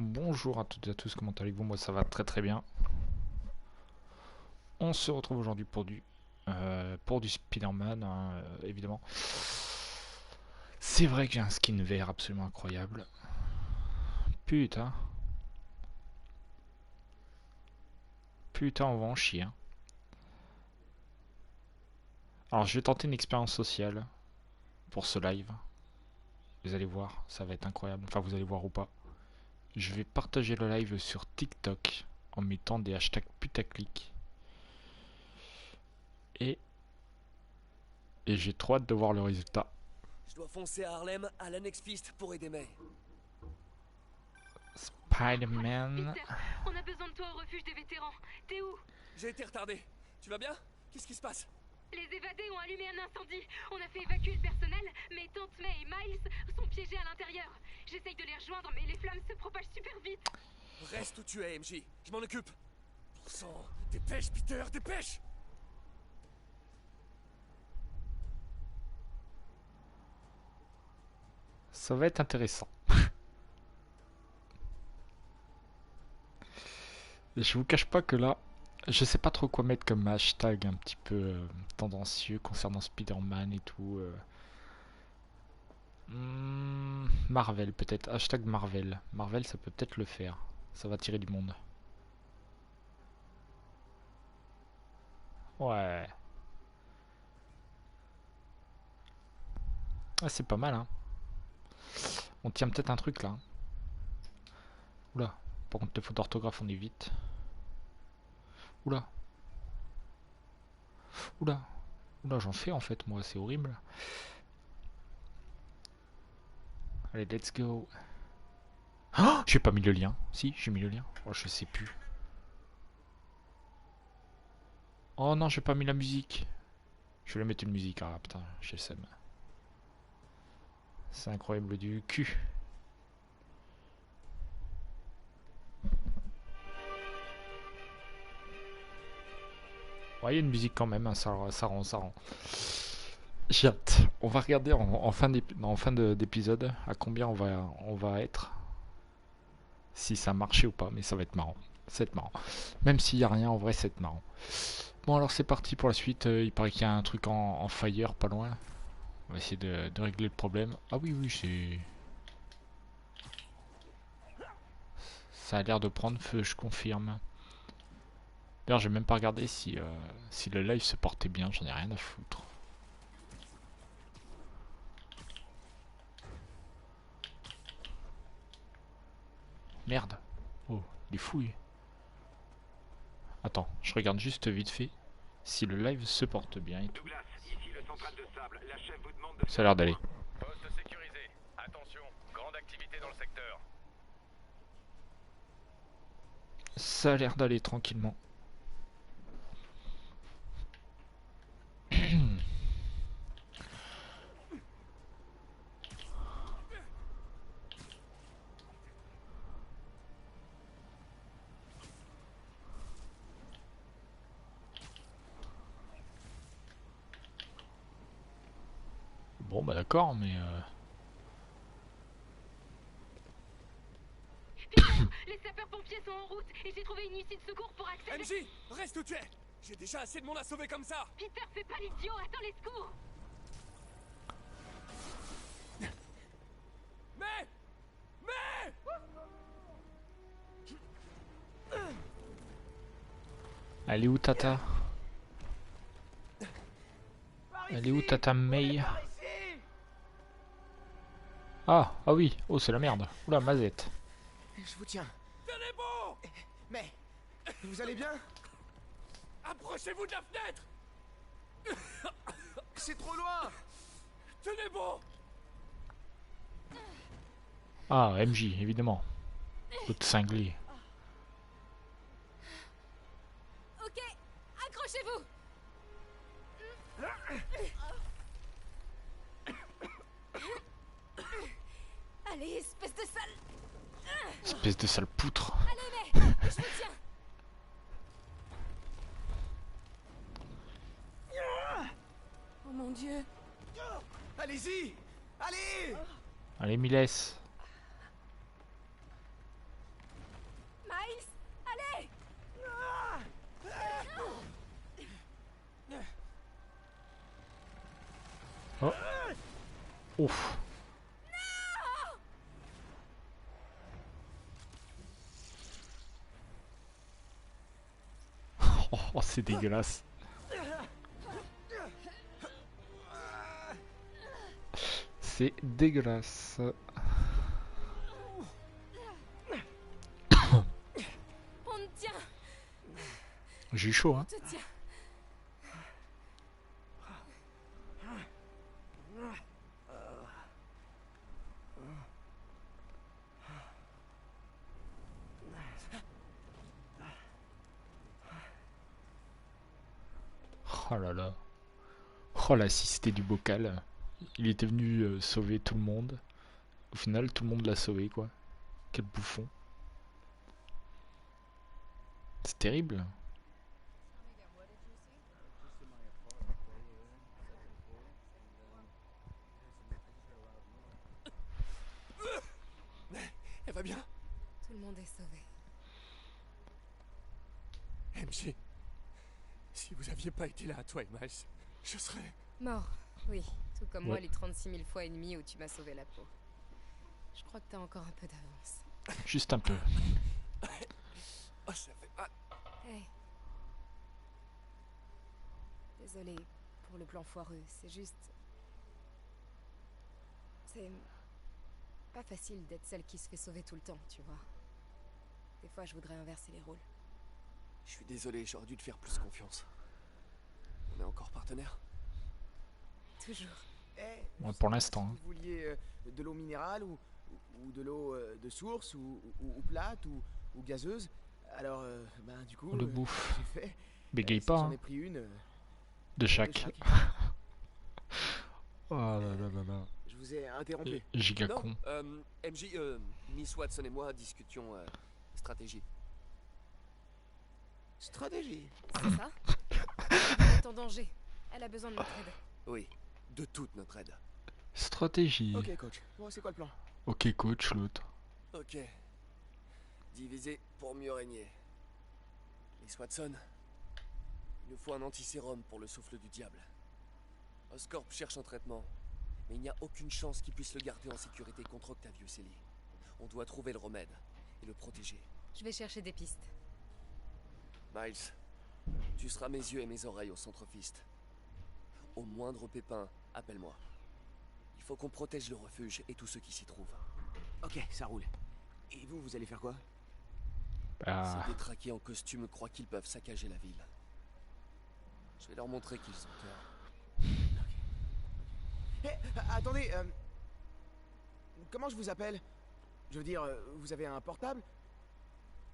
Bonjour à toutes et à tous, comment allez-vous? Moi ça va très très bien. On se retrouve aujourd'hui pour du Spider-Man, hein, évidemment. C'est vrai que j'ai un skin vert absolument incroyable. Putain. Putain, on va en chier, hein. Alors je vais tenter une expérience sociale pour ce live. Vous allez voir, ça va être incroyable. Enfin vous allez voir ou pas. Je vais partager le live sur TikTok en mettant des hashtags putaclic. Et, et j'ai trop hâte de voir le résultat. Je dois foncer à Harlem, à l'Annex Fist, pour aider May. Spider-Man. Peter, on a besoin de toi au refuge des vétérans. T'es où? J'ai été retardé. Tu vas bien? Qu'est-ce qui se passe? Les évadés ont allumé un incendie. On a fait évacuer le personnel, mais Tante May et Miles sont piégés à l'intérieur. J'essaye de les rejoindre, mais les flammes se propagent super vite. Reste où tu es, MJ. Je m'en occupe. Pour sang. Dépêche, Peter, dépêche! Ça va être intéressant. Je vous cache pas que là, je sais pas trop quoi mettre comme hashtag un petit peu tendancieux concernant Spider-Man et tout. Marvel peut-être, hashtag Marvel. Marvel ça peut peut-être le faire. Ça va tirer du monde. Ouais. Ah, c'est pas mal hein. On tient peut-être un truc là, hein. Oula. Par contre les fautes d'orthographe on évite. Oula. Oula. Oula j'en fais en fait moi, c'est horrible. Allez let's go. Oh, j'ai pas mis le lien. Si, j'ai mis le lien. Oh, je sais plus. Oh non, j'ai pas mis la musique. Je vais mettre une musique. Ah putain, j'ai le seum. C'est incroyable du cul. Ouais, il y a une musique quand même, hein, ça rend, ça rend. J'ai hâte. On va regarder en fin d'épisode à combien on va être. Si ça a marché ou pas, mais ça va être marrant. Ça va être marrant. Même s'il n'y a rien, en vrai, ça va être marrant. Bon, alors c'est parti pour la suite. Il paraît qu'il y a un truc en fire pas loin. On va essayer de régler le problème. Ah oui, oui, c'est... Ça a l'air de prendre feu, je confirme. D'ailleurs, j'ai même pas regardé si le live se portait bien, j'en ai rien à foutre. Merde. Oh, les fouilles. Attends, je regarde juste vite fait si le live se porte bien et tout. Douglas, ici le central de sable. La chef vous demande de... Ça a l'air d'aller. Poste sécurisé. Attention, grande activité dans le secteur. Ça a l'air d'aller tranquillement. Bon bah d'accord, mais... Peter, les sapeurs-pompiers sont en route et j'ai trouvé une issue de secours pour accéder. MJ, reste où tu es! J'ai déjà assez de monde à sauver comme ça! Peter, fais pas l'idiot, attends les secours. Mais! Elle est où Tata? Elle est où Tata May? Ah, ah oui, oh c'est la merde. Oula, mazette. Je vous tiens. Tenez bon! Mais vous allez bien? Approchez-vous de la fenêtre! C'est trop loin. Tenez bon! Ah, MJ, évidemment. L'autre cinglé. Ok, accrochez-vous. Allez, espèce de sale. Espèce de sale poutre. Allez, mais je vous tiens. Oh mon Dieu. Allez-y. Allez. Allez, Miles. Oh. Ouf. Oh, c'est dégueulasse. C'est dégueulasse. On te tient, J'ai eu chaud, hein. on te tient. Oh là là. Oh là, si c'était du bocal. Il était venu sauver tout le monde. Au final, tout le monde l'a sauvé, quoi. Quel bouffon. C'est terrible. Elle va bien? Tout le monde est sauvé. MJ, si vous aviez pas été là, toi et Miles, je serais... Mort, oui. Tout comme moi Ouais. les 36 000 fois et demi où tu m'as sauvé la peau. Je crois que t'as encore un peu d'avance. Juste un peu. Oh, ça fait mal. Hey. Désolée pour le plan foireux, c'est juste... C'est... pas facile d'être celle qui se fait sauver tout le temps, tu vois. Des fois, je voudrais inverser les rôles. Je suis désolé, j'aurais dû te faire plus confiance. On est encore partenaires? Toujours. Eh, Ouais, je pour sais pas l'instant, si hein. vous vouliez de l'eau minérale ou de l'eau de source ou plate ou gazeuse. Alors, ben du coup, De bouffe. j'ai fait. Bégaye c'est que pas, J'en hein. ai pris une De de chaque. chaque. Oh là là là là. Je vous ai interrompu. Giga Non, con. MJ, Miss Watson et moi discutions stratégie. Stratégie. C'est ça? Elle est en danger. Elle a besoin de notre aide. Oui, de toute notre aide. Stratégie. Ok, coach. Bon, c'est quoi le plan? Ok, coach, l'autre. Ok. Diviser pour mieux régner. Miss Watson, il nous faut un antisérum pour le souffle du diable. Oscorp cherche un traitement, mais il n'y a aucune chance qu'il puisse le garder en sécurité contre Octavius Ellie. On doit trouver le remède et le protéger. Je vais chercher des pistes. Miles, tu seras mes yeux et mes oreilles au centre Fist. Au moindre pépin, appelle-moi. Il faut qu'on protège le refuge et tous ceux qui s'y trouvent. Ok, ça roule. Et vous, vous allez faire quoi? Bah, Ces détraqués en costume croient qu'ils peuvent saccager la ville. Je vais leur montrer qu'ils ont tort. Eh, attendez, comment je vous appelle? Je veux dire, vous avez un portable?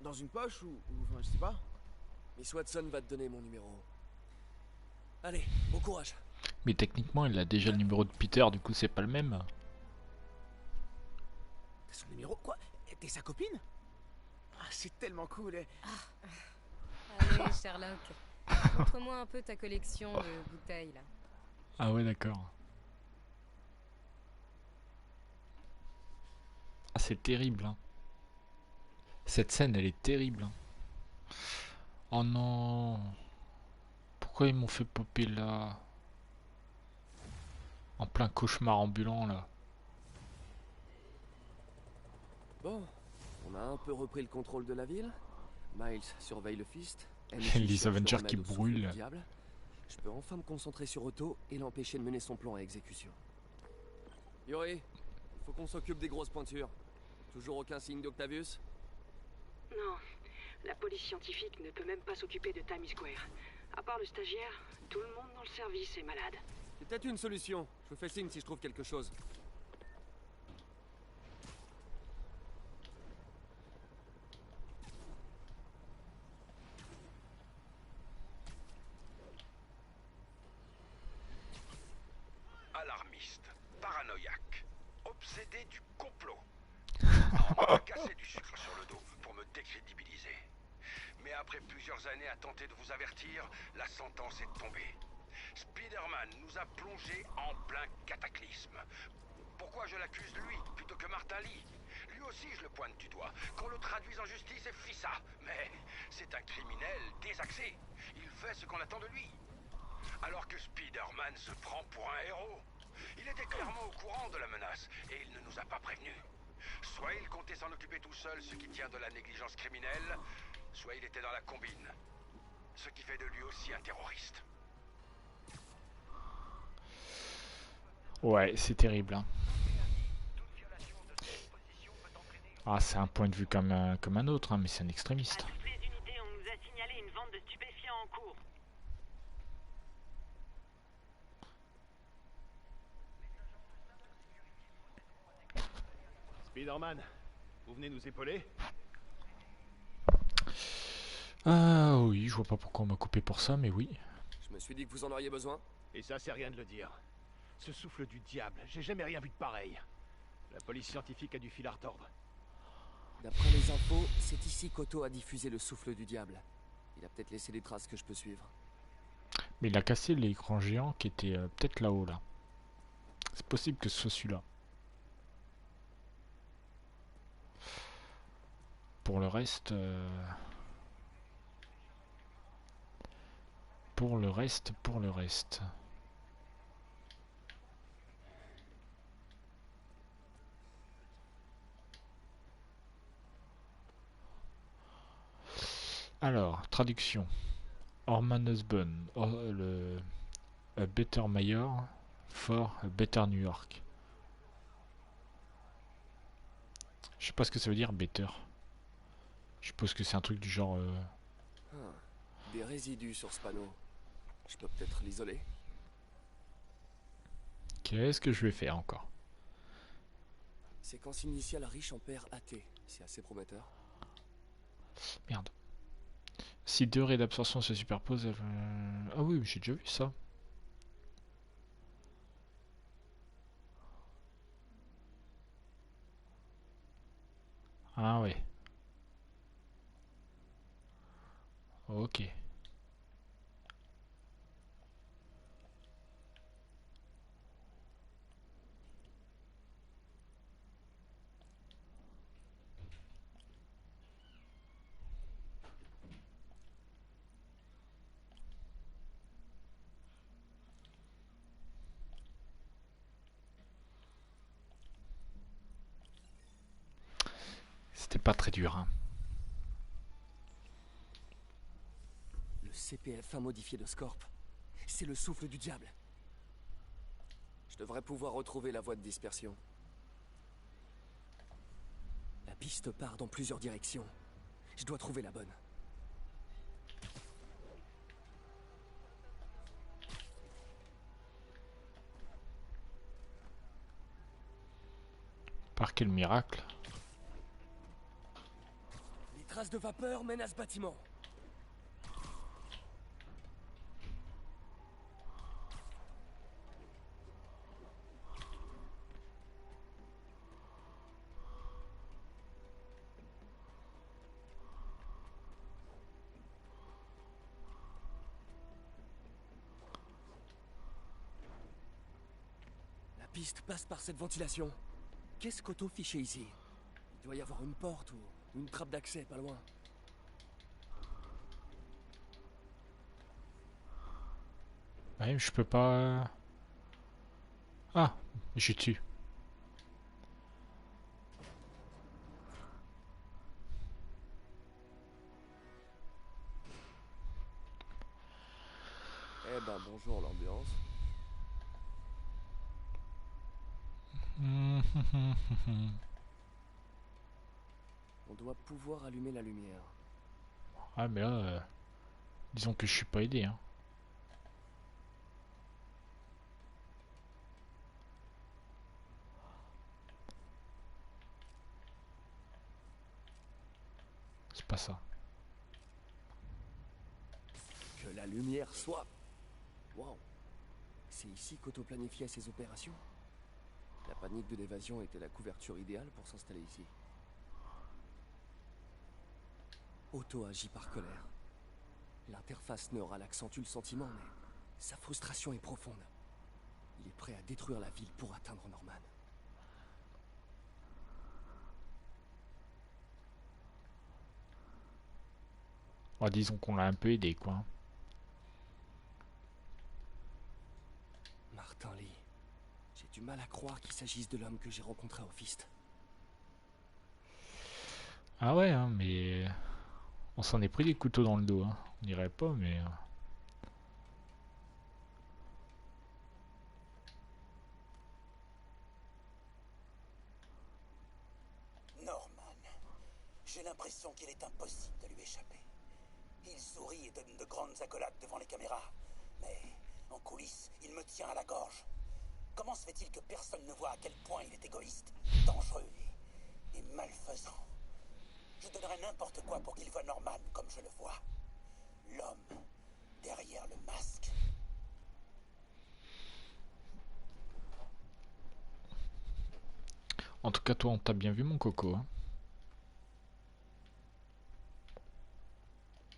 Dans une poche ou enfin, je sais pas. Miss Watson va te donner mon numéro. Allez, bon courage. mais techniquement, il a déjà le numéro de Peter, du coup, c'est pas le même. T'as son numéro? Quoi? T'es sa copine? Ah, c'est tellement cool. Allez, Sherlock. Montre-moi un peu ta collection de bouteilles, là. Ah ouais, d'accord. Ah, c'est terrible, hein. Cette scène, elle est terrible, hein. Oh non. Pourquoi ils m'ont fait popper là? En plein cauchemar ambulant, là. Bon, on a un peu repris le contrôle de la ville. Miles surveille le Fist. Les cherche le Avengers remède qui au souffle brûlent. du diable. Je peux enfin me concentrer sur Otto et l'empêcher de mener son plan à exécution. Yuri, il faut qu'on s'occupe des grosses pointures. Toujours aucun signe d'Octavius? Non, la police scientifique ne peut même pas s'occuper de Times Square. À part le stagiaire, tout le monde dans le service est malade. C'est peut-être une solution. Je vous fais signe si je trouve quelque chose. Alarmiste, paranoïaque, obsédé du complot. On m'a cassé du sucre sur le dos pour me décrédibiliser. Mais après plusieurs années à tenter de vous avertir, la sentence est tombée. Spider-Man nous a plongés en plein cataclysme. Pourquoi je l'accuse lui plutôt que Martin Lee? Lui aussi je le pointe du doigt. Qu'on le traduise en justice et fit ça. Mais c'est un criminel désaxé. Il fait ce qu'on attend de lui. Alors que Spider-Man se prend pour un héros. Il était clairement au courant de la menace, et il ne nous a pas prévenus. Soit il comptait s'en occuper tout seul, ce qui tient de la négligence criminelle, soit il était dans la combine. Ce qui fait de lui aussi un terroriste. Ouais, c'est terrible. Hein. Ah, c'est un point de vue comme un autre, hein, mais c'est un extrémiste. À toutes les unités, on nous a signalé une vente de stupéfiants en cours. Spider-Man, vous venez nous épauler? Ah oui, je vois pas pourquoi on m'a coupé pour ça, mais oui. Je me suis dit que vous en auriez besoin. Et ça, c'est rien de le dire. Ce souffle du diable, j'ai jamais rien vu de pareil. La police scientifique a du fil à retordre. D'après les infos, c'est ici qu'Otto a diffusé le souffle du diable. Il a peut-être laissé des traces que je peux suivre. Mais il a cassé l'écran géant qui était peut-être là-haut, là. C'est possible que ce soit celui-là. Pour le reste... Pour le reste... Alors, traduction. Orman Husband, A Better Mayor for a Better New York. Je sais pas ce que ça veut dire, better. Je suppose que c'est un truc du genre... Ah, des résidus sur ce panneau. Je peux peut-être l'isoler. Qu'est-ce que je vais faire encore? Séquence initiale riche en paires AT. C'est assez prometteur. Merde. Si deux raies d'absorption se superposent, elles... Ah oui, j'ai déjà vu ça. Ah ouais. Ok. C'était pas très dur, hein. Le CPF1 modifié de Scorp. C'est le souffle du diable. Je devrais pouvoir retrouver la voie de dispersion. La piste part dans plusieurs directions. Je dois trouver la bonne. Par quel miracle? Les traces de vapeur mènent à ce bâtiment. La piste passe par cette ventilation. Qu'est-ce qu'Otto fichait ici? Il doit y avoir une porte ou une trappe d'accès pas loin. Ouais, je peux pas... Ah, j'ai tué. Eh ben bonjour l'ambiance. On doit pouvoir allumer la lumière. Ah mais là, disons que je suis pas aidé, hein. C'est pas ça. Que la lumière soit... Waouh. C'est ici qu'Otto planifiait ses opérations. La panique de l'évasion était la couverture idéale pour s'installer ici. Otto agit par colère. L'interface neurale accentue le sentiment, mais sa frustration est profonde. Il est prêt à détruire la ville pour atteindre Norman. Oh, disons qu'on l'a un peu aidé, quoi. Martin Lee. du mal à croire qu'il s'agisse de l'homme que j'ai rencontré au Fist. Ah ouais, hein, mais on s'en est pris des couteaux dans le dos. Hein. On dirait pas, mais... Norman, j'ai l'impression qu'il est impossible de lui échapper. Il sourit et donne de grandes accolades devant les caméras, mais en coulisses, il me tient à la gorge. Comment se fait-il que personne ne voit à quel point il est égoïste, dangereux et malfaisant? Je donnerais n'importe quoi pour qu'il voie Norman comme je le vois. L'homme derrière le masque. En tout cas, toi, on t'a bien vu, mon coco. Hein.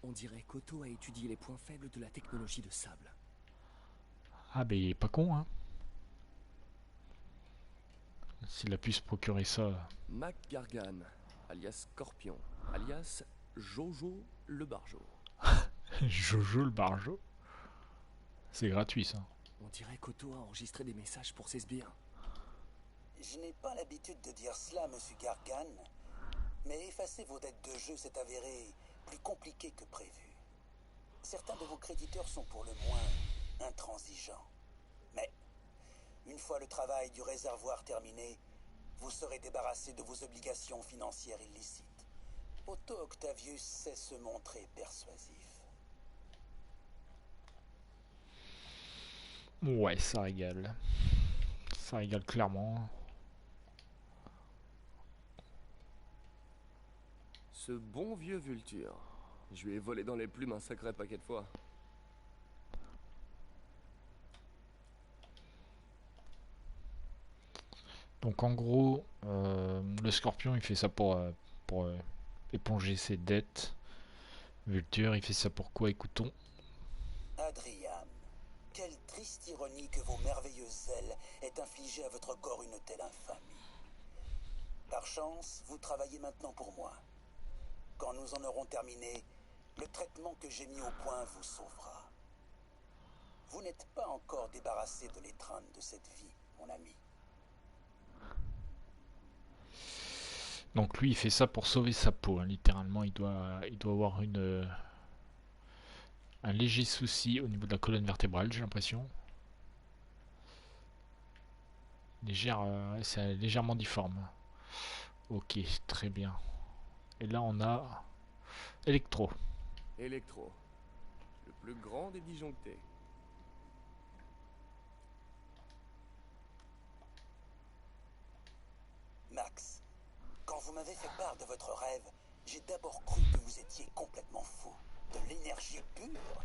On dirait qu'Otto a étudié les points faibles de la technologie de sable. Ah, ben, il est pas con, hein. S'il a pu se procurer ça... Mac Gargan, alias Scorpion, alias Jojo le Barjo. Jojo le barjo. C'est gratuit, ça. On dirait qu'Otto a enregistré des messages pour ses sbires. Je n'ai pas l'habitude de dire cela, monsieur Gargan, mais effacer vos dettes de jeu s'est avéré plus compliqué que prévu. Certains de vos créditeurs sont pour le moins intransigeants. Mais, une fois le travail du réservoir terminé, vous serez débarrassé de vos obligations financières illicites. Otto Octavius sait se montrer persuasif. Ouais, ça régale. Ça régale clairement. Ce bon vieux Vulture. Je lui ai volé dans les plumes un sacré paquet de fois. Donc en gros, le Scorpion, il fait ça pour éponger ses dettes. Vulture, il fait ça pour quoi, écoutons. Adrian, quelle triste ironie que vos merveilleuses ailes aient infligé à votre corps une telle infamie. Par chance, vous travaillez maintenant pour moi. Quand nous en aurons terminé, le traitement que j'ai mis au point vous sauvera. Vous n'êtes pas encore débarrassé de l'étreinte de cette vie, mon ami. Donc lui, il fait ça pour sauver sa peau. Hein. Littéralement, il doit avoir un léger souci au niveau de la colonne vertébrale, j'ai l'impression. C'est légèrement difforme. Ok, très bien. Et là, on a Electro. Electro. Le plus grand des disjonctés. Max, quand vous m'avez fait part de votre rêve, j'ai d'abord cru que vous étiez complètement fou. De l'énergie pure.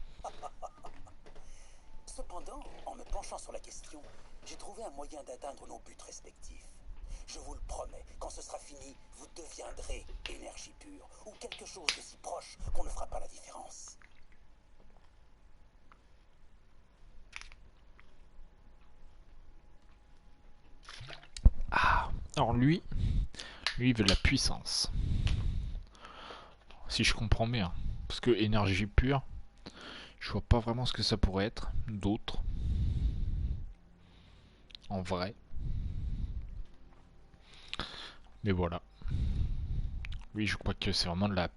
Cependant, en me penchant sur la question, j'ai trouvé un moyen d'atteindre nos buts respectifs. Je vous le promets, quand ce sera fini, vous deviendrez énergie pure, ou quelque chose de si proche qu'on ne fera pas la différence. Ah, alors lui, il veut de la puissance. Si je comprends bien. Parce que énergie pure, je vois pas vraiment ce que ça pourrait être d'autre. En vrai. Mais voilà. Lui, je crois que c'est vraiment de la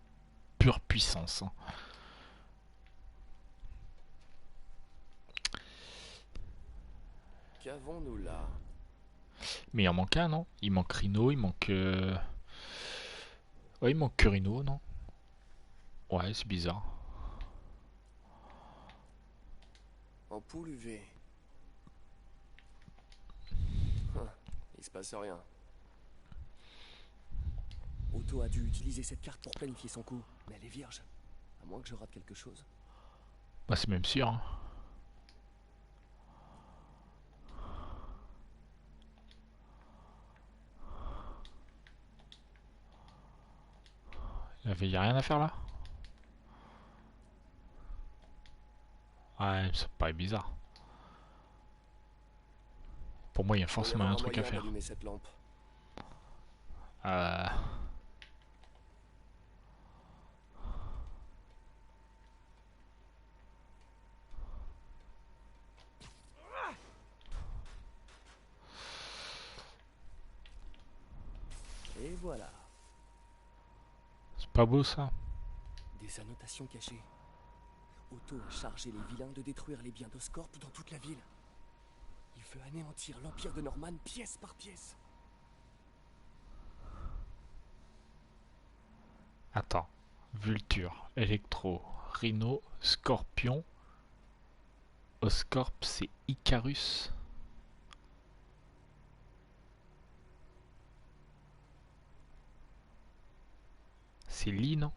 pure puissance. Hein. Qu'avons-nous là? Mais il en manque un, non? Il manque Rhino, il manque... Ouais, il manque que Rhino, non? Ouais, c'est bizarre. Ampoule UV. Il se passe rien. Otto a dû utiliser cette carte pour planifier son coup, mais elle est vierge. À moins que je rate quelque chose. Bah, c'est même sûr. Hein. Il y a rien à faire là? Ouais, ça paraît bizarre. Pour moi, il y a forcément un truc à faire. Cette lampe. voilà. C'est pas beau ça? Des annotations cachées. Otto a chargé les vilains de détruire les biens d'Oscorp dans toute la ville. Il veut anéantir l'Empire de Norman pièce par pièce. Attends. Vulture, Electro, Rhino, Scorpion. Oscorp, c'est Icarus. C'est Lee, non?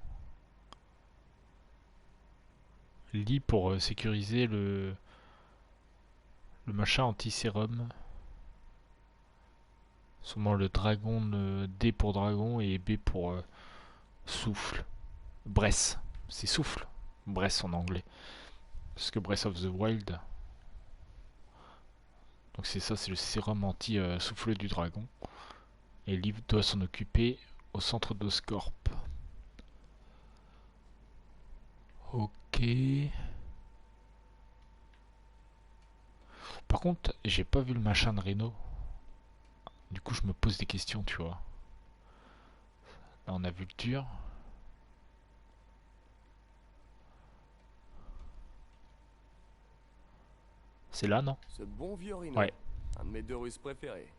Lee pour sécuriser le machin anti-sérum. Sûrement le dragon, D pour dragon et B pour souffle. Bress, c'est souffle. Bress en anglais. Parce que Breath of the Wild. Donc c'est ça, c'est le sérum anti-souffle du dragon. Et Lee doit s'en occuper au centre d'Oscorp. Ok. Par contre, j'ai pas vu le machin de Rhino. Du coup, je me pose des questions, tu vois. Là, on a Vulture. C'est là, non? Ce bon vieux Rhino. Ouais. Un de mes 2 Russes préférés.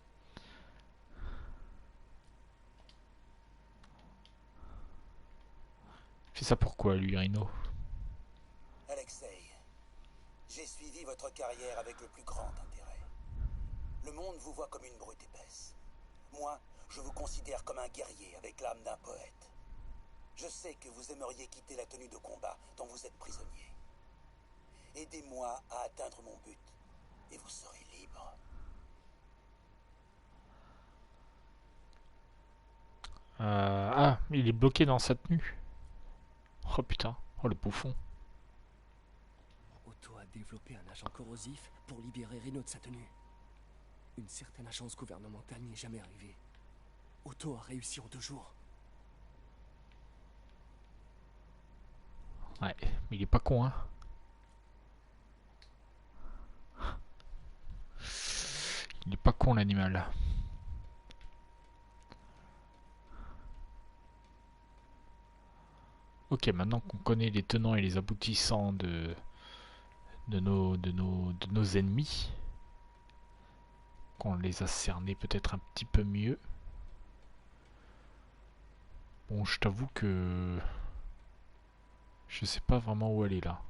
Fait ça pourquoi, lui, Rhino? Alexei, j'ai suivi votre carrière avec le plus grand intérêt. Le monde vous voit comme une brute épaisse. Moi, je vous considère comme un guerrier avec l'âme d'un poète. Je sais que vous aimeriez quitter la tenue de combat dont vous êtes prisonnier. Aidez-moi à atteindre mon but, et vous serez libre. Ah, il est bloqué dans sa tenue. Oh putain, oh le bouffon. Otto a développé un agent corrosif pour libérer Rhino de sa tenue. Une certaine agence gouvernementale n'y est jamais arrivée. Otto a réussi en 2 jours. Ouais, mais il est pas con, hein. Il est pas con, l'animal. Ok, maintenant qu'on connaît les tenants et les aboutissants de nos ennemis, qu'on les a cernés peut-être un petit peu mieux. Bon, je t'avoue que je sais pas vraiment où aller là.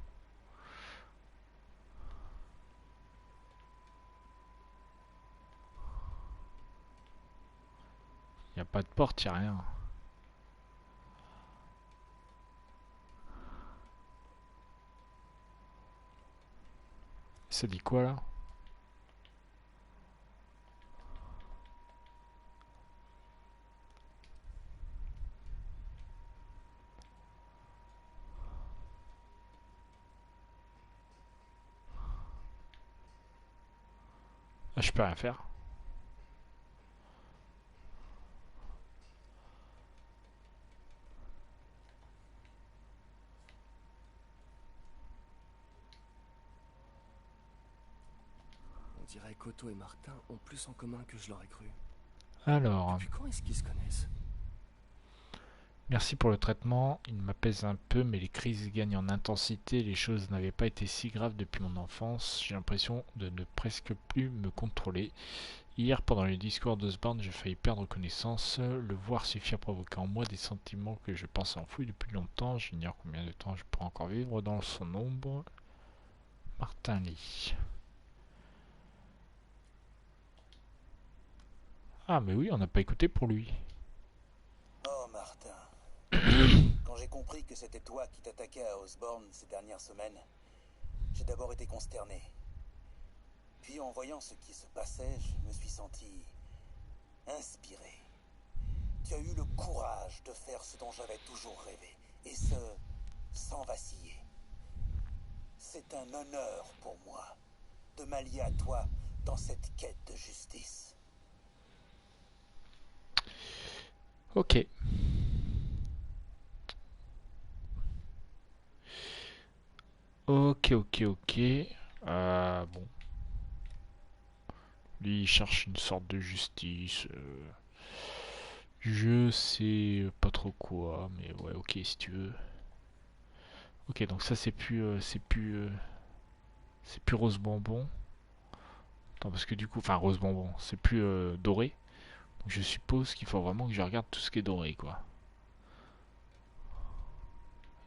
Y a pas de porte, y a rien. Ça dit quoi là? Ah, je peux rien faire. On dirait qu'Otto et Martin ont plus en commun que je l'aurais cru. Alors, Depuis quand est-ce qu'ils se connaissent? merci pour le traitement. Il m'apaise un peu, mais les crises gagnent en intensité. Les choses n'avaient pas été si graves depuis mon enfance. J'ai l'impression de ne presque plus me contrôler. Hier, pendant le discours d'Osborne, j'ai failli perdre connaissance. Le voir suffit à provoquer en moi des sentiments que je pense enfouis depuis longtemps. J'ignore combien de temps je pourrai encore vivre dans son ombre. Martin Lee. Ah, mais oui, on n'a pas écouté pour lui. Oh, Martin. Quand j'ai compris que c'était toi qui t'attaquais à Osborne ces dernières semaines, j'ai d'abord été consterné. Puis en voyant ce qui se passait, je me suis senti inspiré. Tu as eu le courage de faire ce dont j'avais toujours rêvé, et ce, sans vaciller. C'est un honneur pour moi de m'allier à toi dans cette quête de justice. Ok. Ok. Bon. Lui, il cherche une sorte de justice. Je sais pas trop quoi, mais ouais, ok, si tu veux. Ok, donc ça c'est plus rose bonbon. Attends, parce que du coup, enfin rose bonbon, c'est plus doré. Donc je suppose qu'il faut vraiment que je regarde tout ce qui est doré, quoi.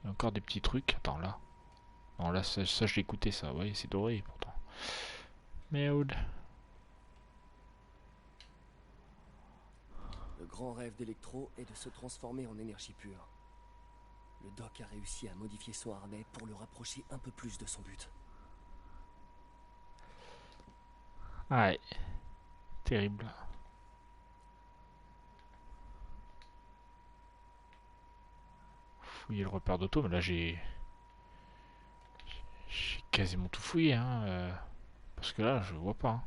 Il y a encore des petits trucs. Attends, là. Non, là, ça je l'ai écouté, ça. Ouais, c'est doré, pourtant. Merde. Le grand rêve d'Electro est de se transformer en énergie pure. Le Doc a réussi à modifier son harnais pour le rapprocher un peu plus de son but. Ouais. Terrible. Fouiller le repère d'auto, mais là j'ai quasiment tout fouillé, hein. Parce que là, je vois pas. Hein.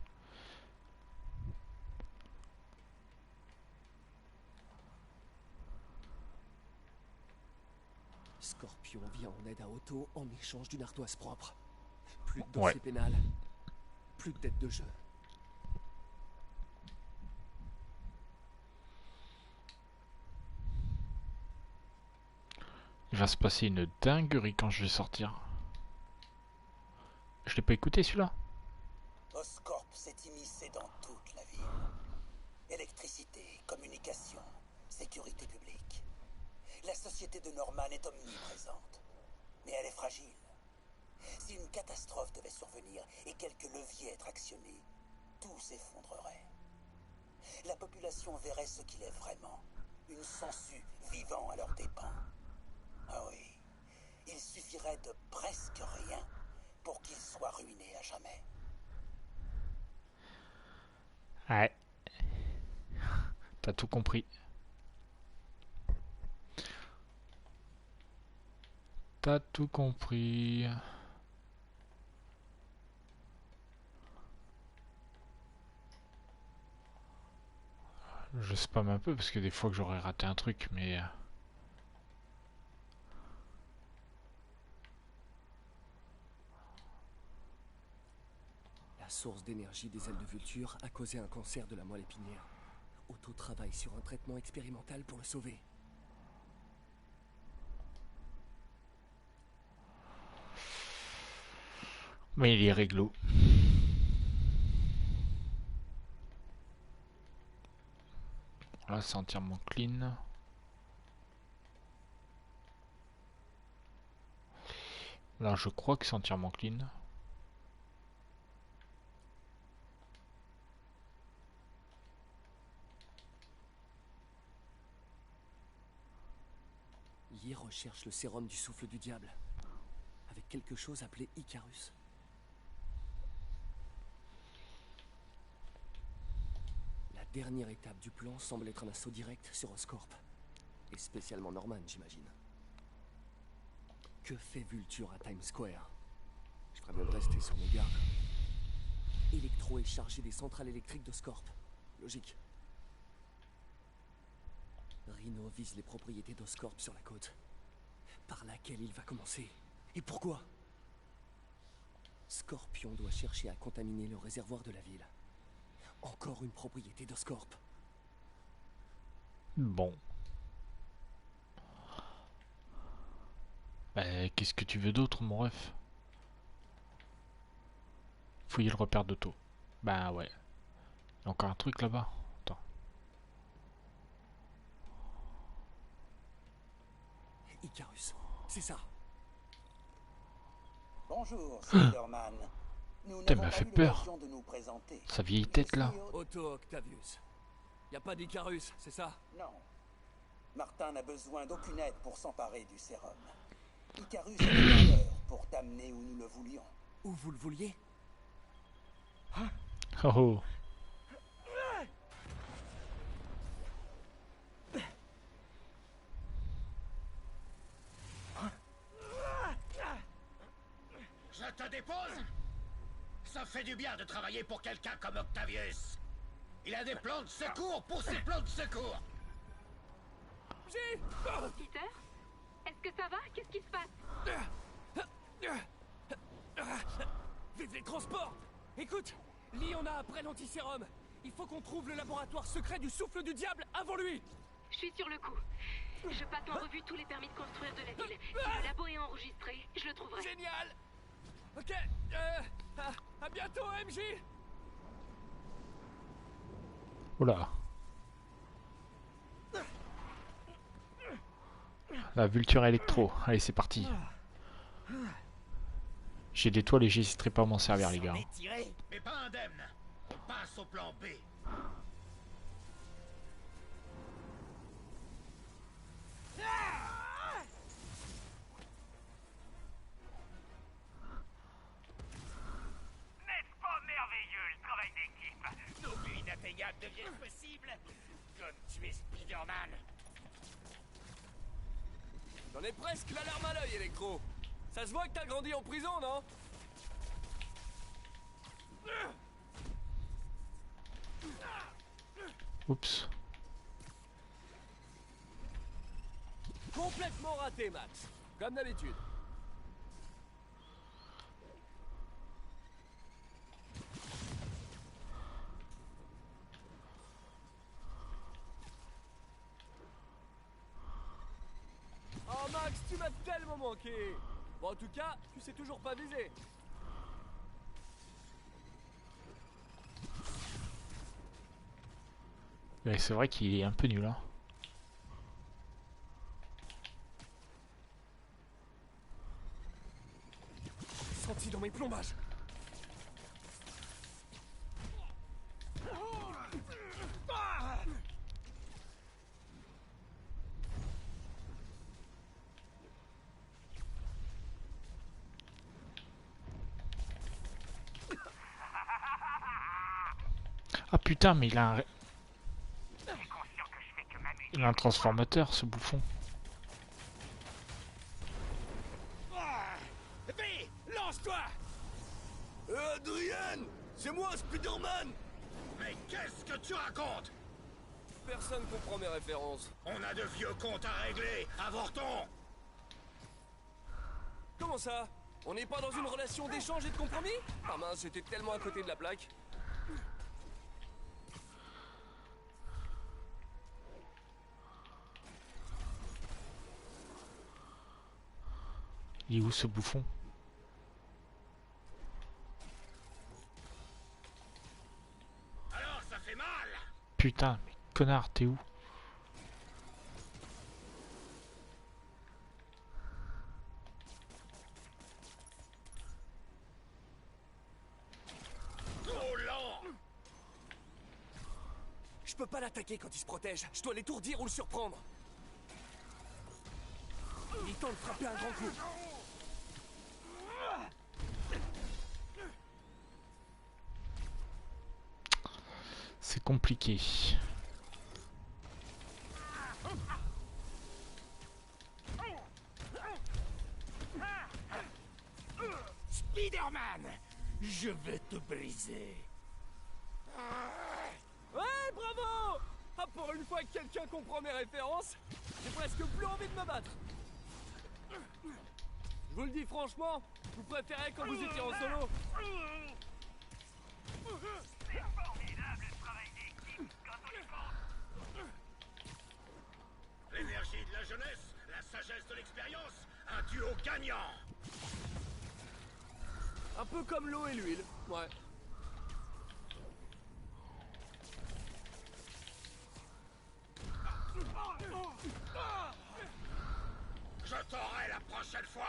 Scorpion vient en aide à Otto en échange d'une ardoise propre. Plus de Ouais. dossier pénal, plus de tête de jeu. Il va se passer une dinguerie quand je vais sortir. Je l'ai pas écouté celui-là. Oscorp s'est immiscé dans toute la ville. Électricité, communication, sécurité publique. La société de Norman est omniprésente. Mais elle est fragile. Si une catastrophe devait survenir et quelques leviers être actionnés, tout s'effondrerait. La population verrait ce qu'il est vraiment. Une sangsue vivant à leurs dépens. Ah oui, il suffirait de presque rien pour qu'il soit ruiné à jamais. Ouais. T'as tout compris. T'as tout compris. Je spamme un peu parce que des fois que j'aurais raté un truc, mais... La source d'énergie des ailes de Vulture a causé un cancer de la moelle épinière. Otto travaille sur un traitement expérimental pour le sauver. Mais il est réglo. Là, c'est entièrement clean. Là, je crois que c'est entièrement clean. Yi recherche le sérum du souffle du diable, avec quelque chose appelé Icarus. La dernière étape du plan semble être un assaut direct sur Oscorp. Et spécialement Norman, j'imagine. Que fait Vulture à Times Square? Je ferais mieux de rester sur mes gardes. Electro est chargé des centrales électriques d'Oscorp. Logique. Rhino vise les propriétés d'Oscorp sur la côte. Par laquelle il va commencer. Et pourquoi? Scorpion doit chercher à contaminer le réservoir de la ville. Encore une propriété d'Oscorp. Bon. Bah, qu'est-ce que tu veux d'autre, mon ref? Fouiller le repère d'auto. Bah ouais. Il y a encore un truc là-bas. Attends. Icarus, c'est ça. Bonjour, Silverman. Nous Putain, n'avons m'a pas fait eu peur. l'occasion de nous présenter. Sa vieille tête là. Otto Octavius. Y a pas d'Icarus, c'est ça? Non. Martin n'a besoin d'aucune aide pour s'emparer du sérum. Icarus est le meilleur pour t'amener où nous le voulions. Où vous le vouliez? Oh oh. Je te dépose? Ça fait du bien de travailler pour quelqu'un comme Octavius. Il a des plans de secours pour ses plans de secours. Peter? Est-ce que ça va? Qu'est-ce qui se passe? Vive les transports! Écoute, Lee en a après l'antisérum. Il faut qu'on trouve le laboratoire secret du souffle du diable avant lui. Je suis sur le coup. Je passe en revue tous les permis de construire de la ville. Si le labo est enregistré, je le trouverai. Génial. Ok, à bientôt, MJ. Oula. La Vulture électro. Allez, c'est parti. J'ai des toiles et j'hésiterai pas à m'en servir, les gars. Tiré, mais pas indemne. On passe au plan B. N'est-ce pas merveilleux le travail d'équipe? Nos buts inatteignables deviennent possibles. Comme tu es Spider-Man. J'en ai presque la larme à l'œil, Electro. Ça se voit que t'as grandi en prison, non? Oups. Complètement raté, Max. Comme d'habitude. Oh Max, tu m'as tellement manqué. Bon, en tout cas, tu sais toujours pas viser. Ouais, c'est vrai qu'il est un peu nul, hein. Senti dans mes plombages. Ah putain, mais il a un... Il a un transformateur, ce bouffon. Fais, lance-toi. Adrien, c'est moi, Spider-Man. Mais qu'est-ce que tu racontes? Personne comprend mes références. On a de vieux comptes à régler. Avortons. Comment ça? On n'est pas dans une relation d'échange et de compromis? Ah mince, j'étais tellement à côté de la plaque. Il est où ce bouffon? Alors, ça fait mal. Putain, mais connard, t'es où? Trop lent. Je peux pas l'attaquer quand il se protège. Je dois l'étourdir ou le surprendre. Il est temps de frapper un grand coup. C'est compliqué. Spider-Man, je vais te briser. Ouais, bravo! Ah, pour une fois que quelqu'un comprend mes références, j'ai presque plus envie de me battre. Je vous le dis franchement, je vous préférais quand vous étiez en solo. C'est formidable le travail d'équipe quand on y pense. L'énergie de la jeunesse, la sagesse de l'expérience, un duo gagnant. Un peu comme l'eau et l'huile, ouais. Je t'aurai la prochaine fois.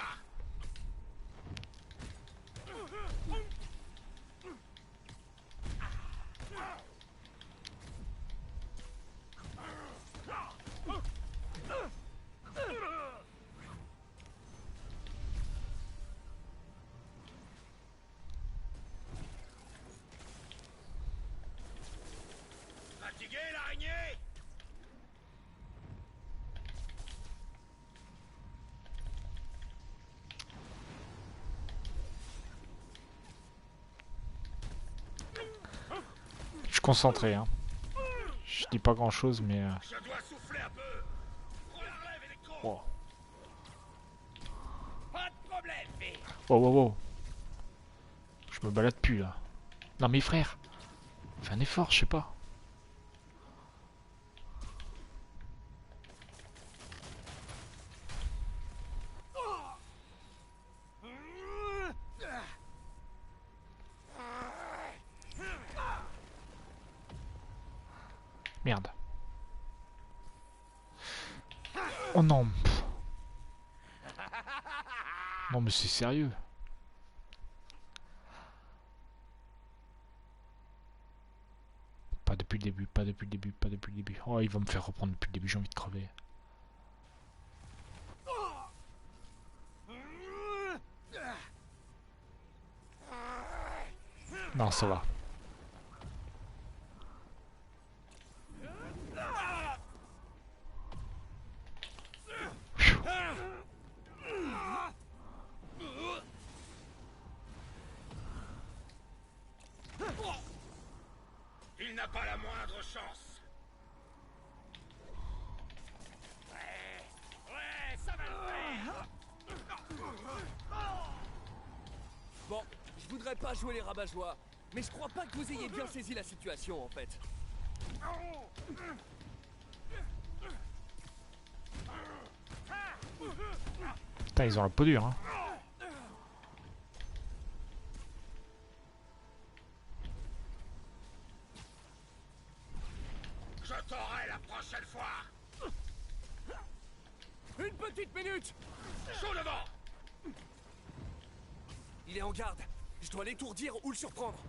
Fatigué, l'araignée? Je suis concentré, hein. Je dis pas grand chose, mais... Je dois souffler un peu. Prends la relève, Electro. Wow. Pas de problème, fille. Wow, wow, wow. Je me balade plus, là. Non, mais frère, fais un effort, je sais pas. Oh non. Pff. Non mais c'est sérieux. Pas depuis le début, pas depuis le début, pas depuis le début. Oh, il va me faire reprendre depuis le début, j'ai envie de crever. Non, ça va. Il n'a pas la moindre chance. Ouais, ça va le faire. Bon, je voudrais pas jouer les rabat-joie, mais je crois pas que vous ayez bien saisi la situation en fait. Putain, ils ont la peau dure, hein. Je t'aurai la prochaine fois. Une petite minute! Chaud devant. Il est en garde. Je dois l'étourdir ou le surprendre.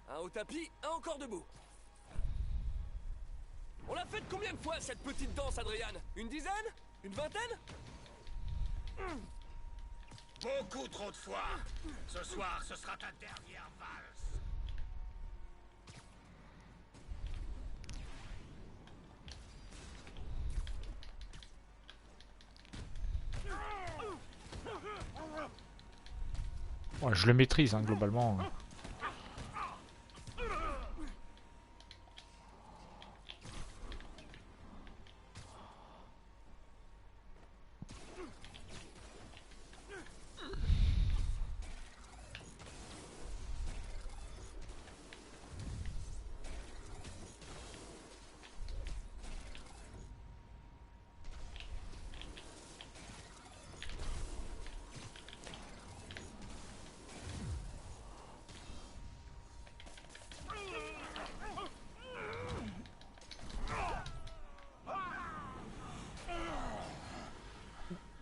Un au tapis, un encore debout. On l'a faite combien de fois cette petite danse, Adrian? Une dizaine? Une vingtaine? Beaucoup trop de fois. Ce soir, ce sera ta dernière valse. Ouais, je le maîtrise, hein, globalement.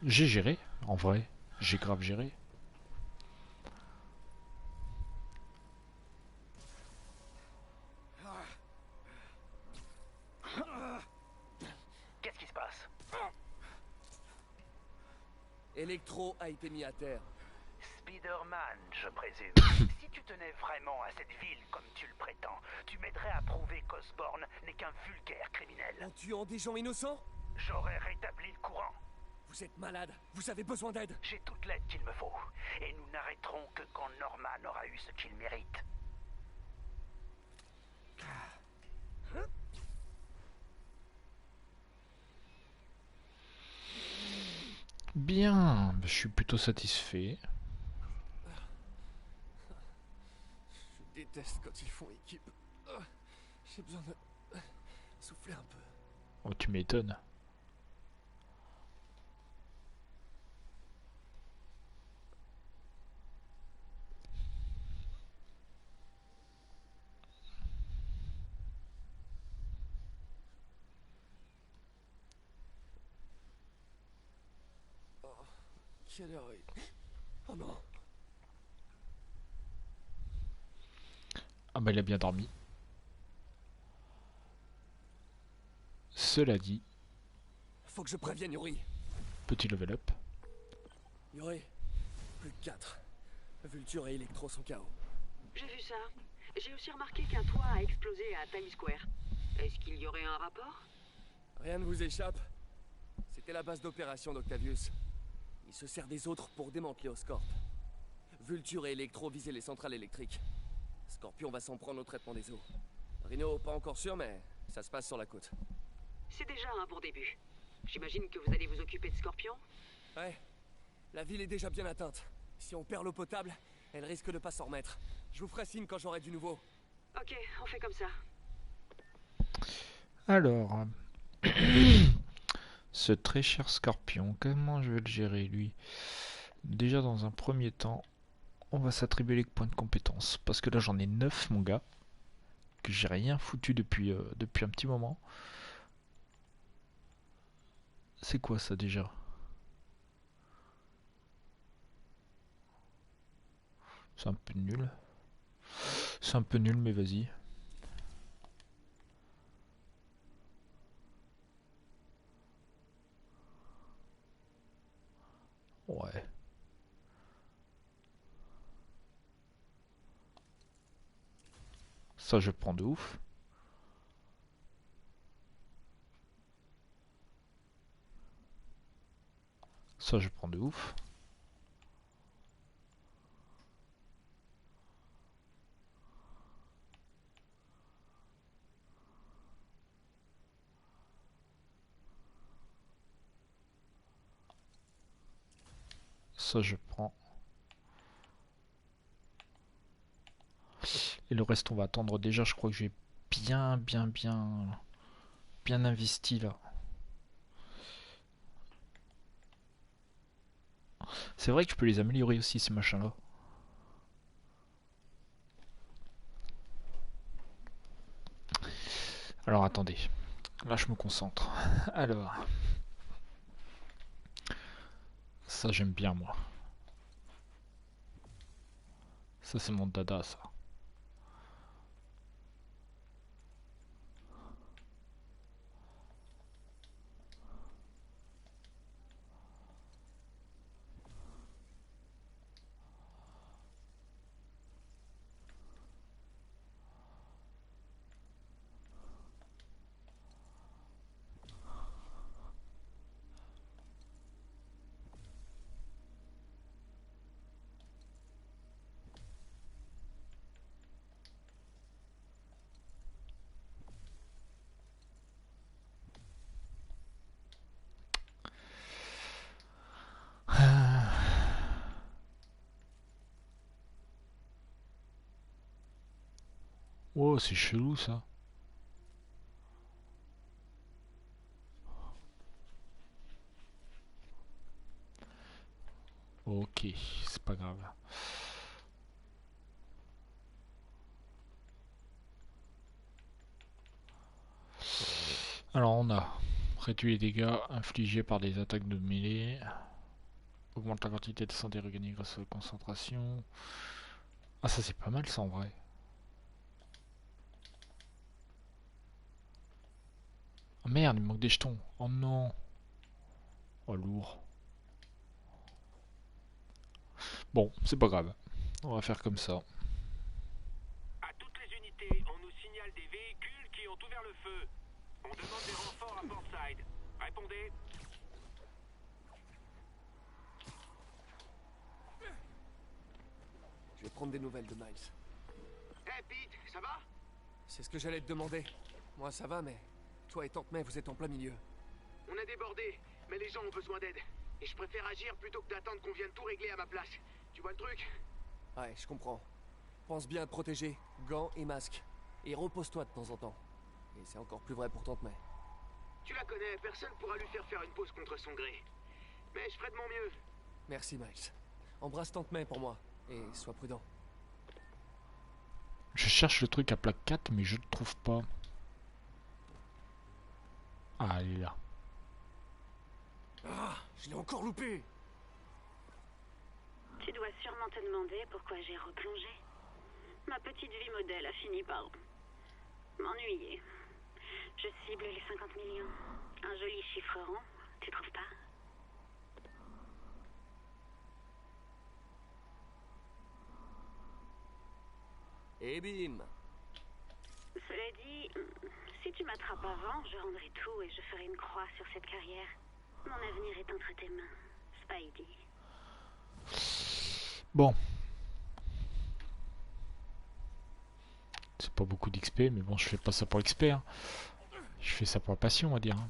J'ai géré, en vrai. J'ai grave géré. Qu'est-ce qui se passe? Electro a été mis à terre. Spider-Man, je présume. Si tu tenais vraiment à cette ville comme tu le prétends, tu m'aiderais à prouver qu'Osborn n'est qu'un vulgaire criminel. En tuant des gens innocents? J'aurais rétabli le courant. Vous êtes malade. Vous avez besoin d'aide. J'ai toute l'aide qu'il me faut. Et nous n'arrêterons que quand Norman aura eu ce qu'il mérite. Bien, je suis plutôt satisfait. Je déteste quand ils font équipe. J'ai besoin de souffler un peu. Oh, tu m'étonnes. Quelle heure est... Oh non. Ah bah il a bien dormi. Cela dit, Faut que je prévienne Yuri. petit level up. Yuri, plus que 4. Vulture et Electro sont KO. J'ai vu ça. J'ai aussi remarqué qu'un toit a explosé à Times Square. Est-ce qu'il y aurait un rapport? Rien ne vous échappe. C'était la base d'opération d'Octavius. Il se sert des autres pour démanteler Oscorp. Vulture et Electro visaient les centrales électriques. Scorpion va s'en prendre au traitement des eaux. Rhino, pas encore sûr, mais ça se passe sur la côte. C'est déjà un bon début. J'imagine que vous allez vous occuper de Scorpion? Ouais, la ville est déjà bien atteinte. Si on perd l'eau potable, elle risque de pas s'en remettre. Je vous ferai signe quand j'aurai du nouveau. Ok, on fait comme ça. Alors, ce très cher Scorpion, comment je vais le gérer lui? Déjà dans un premier temps, on va s'attribuer les points de compétence. Parce que là j'en ai 9 mon gars. Que j'ai rien foutu depuis un petit moment. C'est quoi ça déjà? C'est un peu nul. C'est un peu nul mais vas-y. Ouais. Ça je prends de ouf. Ça je prends de ouf. Ça je prends. Et le reste on va attendre. Déjà je crois que j'ai bien investi là. C'est vrai que je peux les améliorer aussi ces machins là. Alors attendez. Là je me concentre. Alors. Ça j'aime bien moi. Ça c'est mon dada ça. Oh c'est chelou ça. Ok, c'est pas grave. Alors on a réduit les dégâts infligés par des attaques de mêlée. Augmente la quantité de santé regagnée grâce à la concentration. Ah ça c'est pas mal ça en vrai. Oh merde, il me manque des jetons. Oh non. Oh lourd. Bon, c'est pas grave. On va faire comme ça. À toutes les unités, on nous signale des véhicules qui ont ouvert le feu. On demande des renforts à Portside. Répondez. Je vais prendre des nouvelles de Miles. Hey Pete, ça va? C'est ce que j'allais te demander. Moi ça va, mais toi et Tante May, vous êtes en plein milieu. On a débordé, mais les gens ont besoin d'aide. Et je préfère agir plutôt que d'attendre qu'on vienne tout régler à ma place. Tu vois le truc? Ouais, je comprends. Pense bien à te protéger, gants et masque. Et repose-toi de temps en temps. Et c'est encore plus vrai pour Tante May. Tu la connais, personne pourra lui faire une pause contre son gré. Mais je ferai de mon mieux. Merci Miles. Embrasse Tante May pour moi. Et sois prudent. Je cherche le truc à plaque 4 mais je ne trouve pas. Ah elle est là. Ah, je l'ai encore loupé. Tu dois sûrement te demander pourquoi j'ai replongé. Ma petite vie modèle a fini par m'ennuyer. Je cible les 50 millions. Un joli chiffre rond, tu trouves pas? Et bim. Cela dit, si tu m'attrapes avant, je rendrai tout et je ferai une croix sur cette carrière. Mon avenir est entre tes mains, Spidey. Bon. C'est pas beaucoup d'XP, mais bon, je fais pas ça pour l'XP. Hein. Je fais ça pour la passion, on va dire. Hein.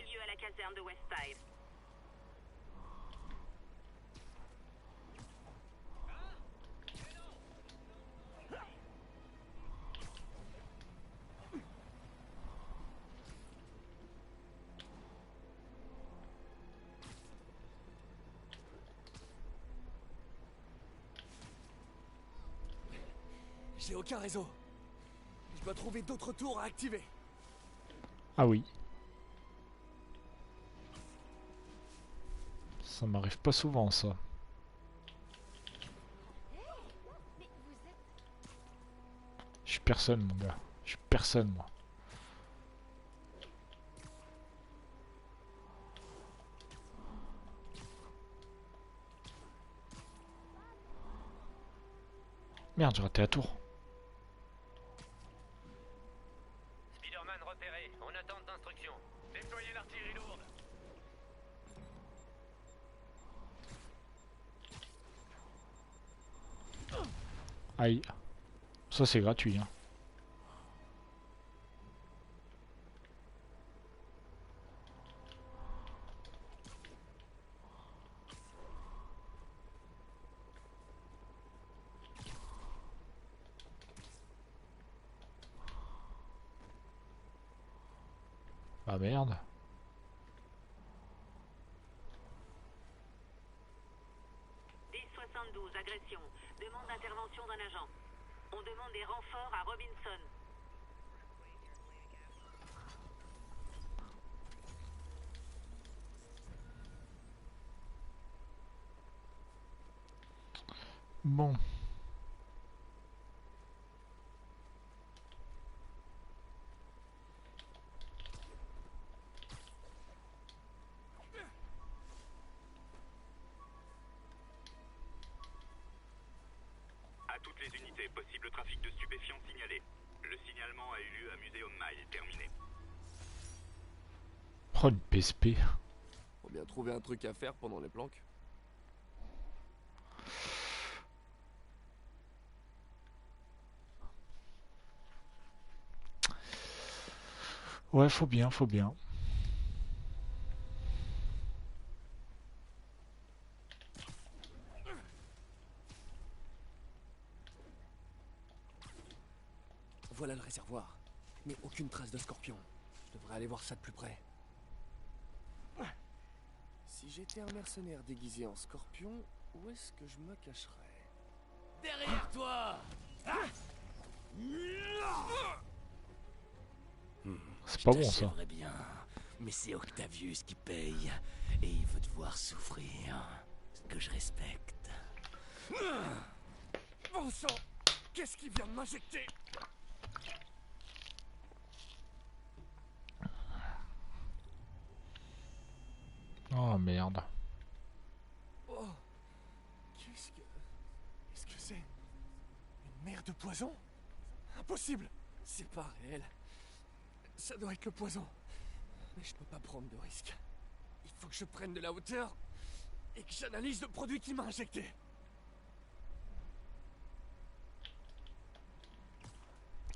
aurait lieu à la caserne de Westside. J'ai aucun réseau. Je dois trouver d'autres tours à activer. Ah oui. Ça m'arrive pas souvent ça. Je suis personne mon gars. Je suis personne moi. Merde, j'ai raté la tour. Spider-Man repéré, en attente d'instruction. Déployez l'artillerie lourde. Aïe. Ça c'est gratuit hein. Ah merde. D72, agression. Demande d'intervention d'un agent. On demande des renforts à Robinson. Bon. À toutes les unités, possible trafic de stupéfiants signalé. Le signalement a eu lieu à Museum Mile, terminé. Oh une PSP. Faut bien trouver un truc à faire pendant les planques. Ouais, faut bien, faut bien. Voilà le réservoir. Mais aucune trace de scorpion. Je devrais aller voir ça de plus près. Si j'étais un mercenaire déguisé en scorpion, où est-ce que je me cacherais? Derrière toi! C'est pas bon ça. J'aimerais bien, mais c'est Octavius qui paye, et il veut te voir souffrir, ce que je respecte. Bon sang! Qu'est-ce qui vient de m'injecter? Oh merde. Oh! Qu'est-ce que c'est? Une mer de poison? Impossible! C'est pas réel. Ça doit être le poison. Mais je peux pas prendre de risque. Il faut que je prenne de la hauteur et que j'analyse le produit qui m'a injecté.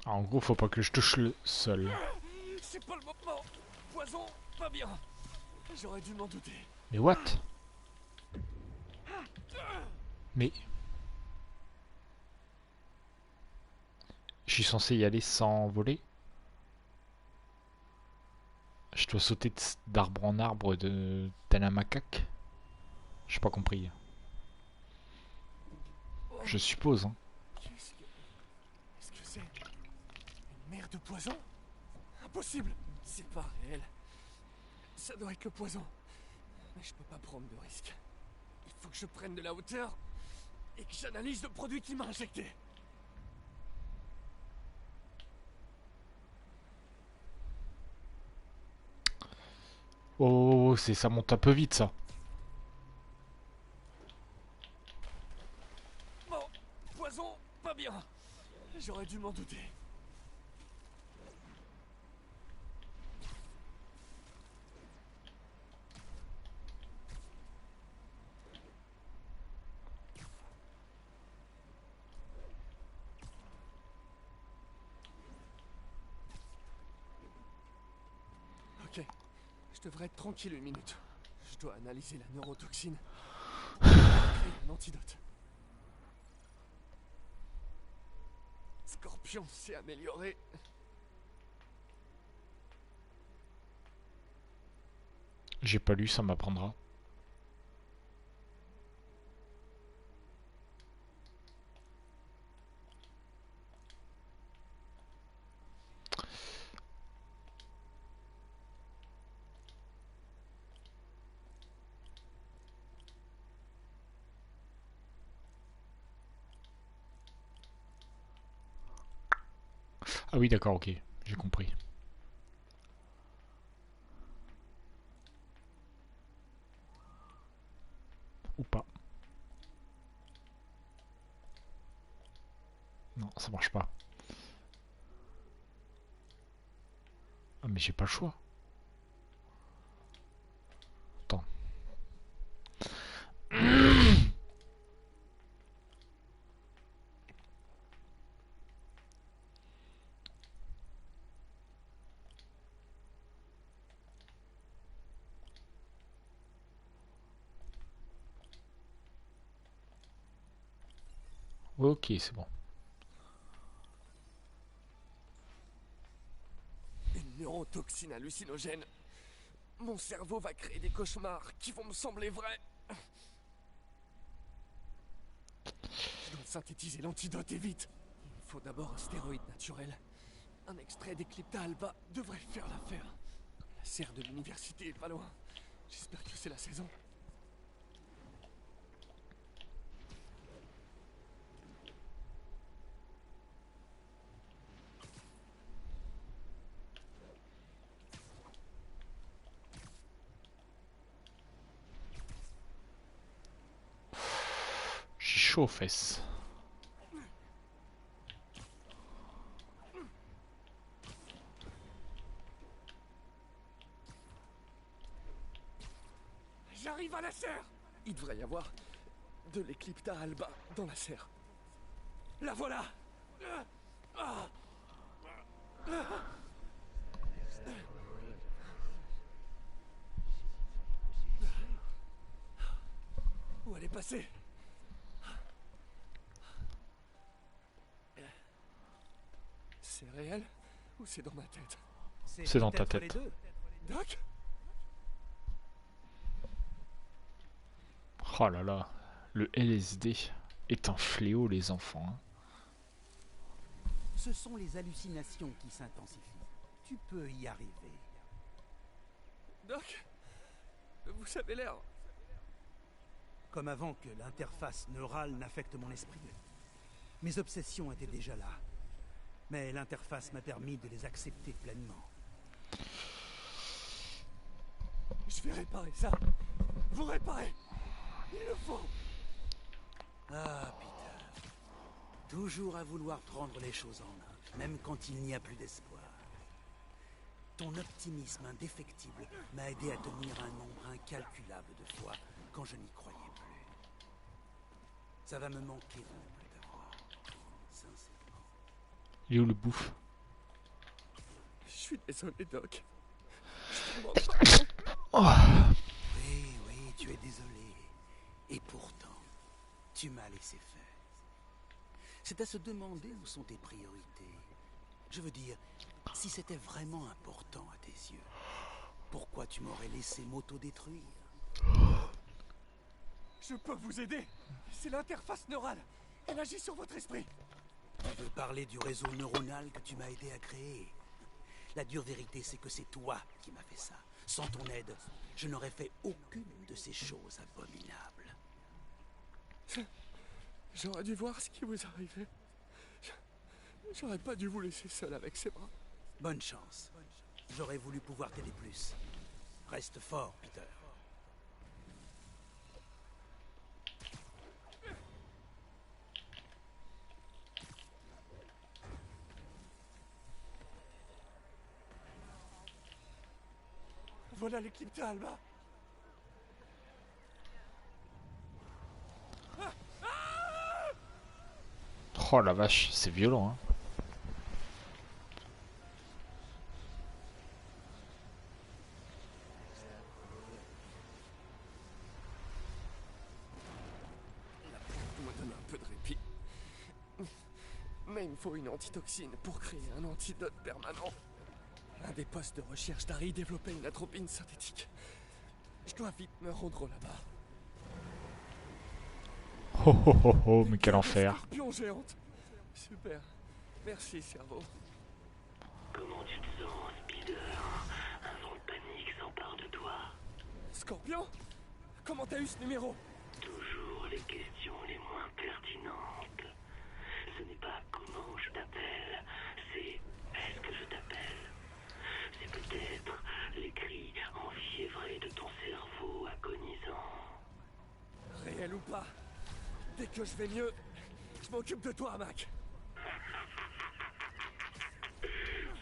Ah, en gros, faut pas que je touche le sol. C'est pas le moment. Poison, pas bien. J'aurais dû m'en douter. Mais what? Mais... Je suis censé y aller sans voler? Je dois sauter d'arbre en arbre tel un macaque? J'ai pas compris. Je suppose, hein. Qu'est-ce que c'est? Une mer de poison? Impossible! C'est pas réel. Ça doit être le poison. Mais je peux pas prendre de risque. Il faut que je prenne de la hauteur et que j'analyse le produit qui m'a injecté. Oh, oh, oh, ça monte un peu vite ça. Bon, poison, pas bien. J'aurais dû m'en douter. devrais être tranquille une minute. Je dois analyser la neurotoxine. Créer un antidote. Scorpion s'est amélioré. J'ai pas lu, ça m'apprendra. Ah oui, d'accord, ok, j'ai compris. Ou pas. Non, ça marche pas. Ah mais j'ai pas le choix. Attends. Ok, c'est bon. Une neurotoxine hallucinogène. Mon cerveau va créer des cauchemars qui vont me sembler vrais. Je dois synthétiser l'antidote et vite. Il me faut d'abord un stéroïde naturel. Un extrait d'Eclipta alba devrait faire l'affaire. La serre de l'université est pas loin. J'espère que c'est la saison. J'ai chaud aux fesses. J'arrive à la serre. Il devrait y avoir de l'Eclipta alba dans la serre. La voilà. Où elle est passée? C'est réel ou c'est dans ma tête? C'est dans ta tête. Doc? Oh là là, le LSD est un fléau, les enfants. Hein. Ce sont les hallucinations qui s'intensifient. Tu peux y arriver. Doc, vous avez l'air... Comme avant que l'interface neurale n'affecte mon esprit. Mes obsessions étaient déjà là. Mais l'interface m'a permis de les accepter pleinement. Je vais réparer ça. Vous réparez. Il le faut. Ah, Peter. Toujours à vouloir prendre les choses en main, même quand il n'y a plus d'espoir. Ton optimisme indéfectible m'a aidé à tenir un nombre incalculable de fois quand je n'y croyais plus. Ça va me manquer de ne plus t'avoir. Sincèrement. Il est où le bouffe? Je suis désolé, Doc. Oui, tu es désolé. Et pourtant, tu m'as laissé faire. C'est à se demander où sont tes priorités. Je veux dire, si c'était vraiment important à tes yeux, pourquoi tu m'aurais laissé m'auto-détruire? Je peux vous aider. C'est l'interface neurale. Elle agit sur votre esprit. Tu veux parler du réseau neuronal que tu m'as aidé à créer? La dure vérité, c'est que c'est toi qui m'as fait ça. Sans ton aide, je n'aurais fait aucune de ces choses abominables. J'aurais dû voir ce qui vous arrivait. J'aurais pas dû vous laisser seul avec ses bras. Bonne chance. J'aurais voulu pouvoir t'aider plus. Reste fort, Peter. Voilà l'Eclipta alba. Oh la vache, c'est violent. Hein. il me faut une antitoxine pour créer un antidote permanent. Un des postes de recherche d'Harry développait une atropine synthétique. Je dois vite me rendre là-bas. Oh oh oh oh, mais quel enfer. Scorpion géante. Super. Merci, cerveau. Comment tu te sens, Spider? Un vent de panique s'empare de toi. Scorpion? Comment t'as eu ce numéro? Toujours les questions les moins pertinentes. Ce n'est pas comment je t'appelle, c'est est-ce que je t'appelle. C'est peut-être les cris enfiévrés de ton cerveau agonisant. Réel ou pas, dès que je vais mieux, je m'occupe de toi, Mac.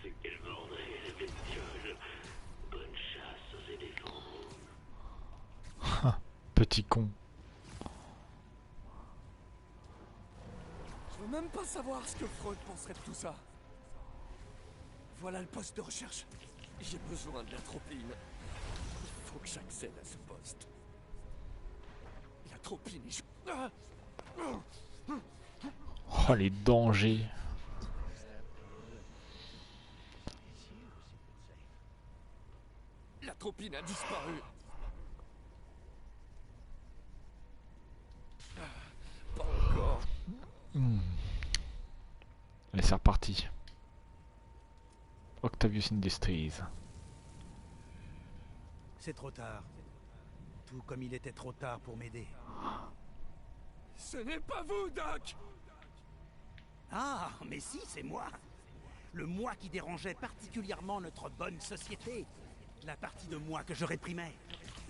C'est qu'elle mordrait la bestiole. Bonne chasse aux éléphants. Petit con. Je veux même pas savoir ce que Freud penserait de tout ça. Voilà le poste de recherche. J'ai besoin de l'atropine. Il faut que j'accède à ce poste. L'atropine, Oh, les dangers. L'atropine a disparu. Pas encore. Allez, c'est reparti. Octavius Industries. C'est trop tard. Tout comme il était trop tard pour m'aider. Ce n'est pas vous, Doc! Ah, mais si, c'est moi. Le moi qui dérangeait particulièrement notre bonne société. La partie de moi que je réprimais.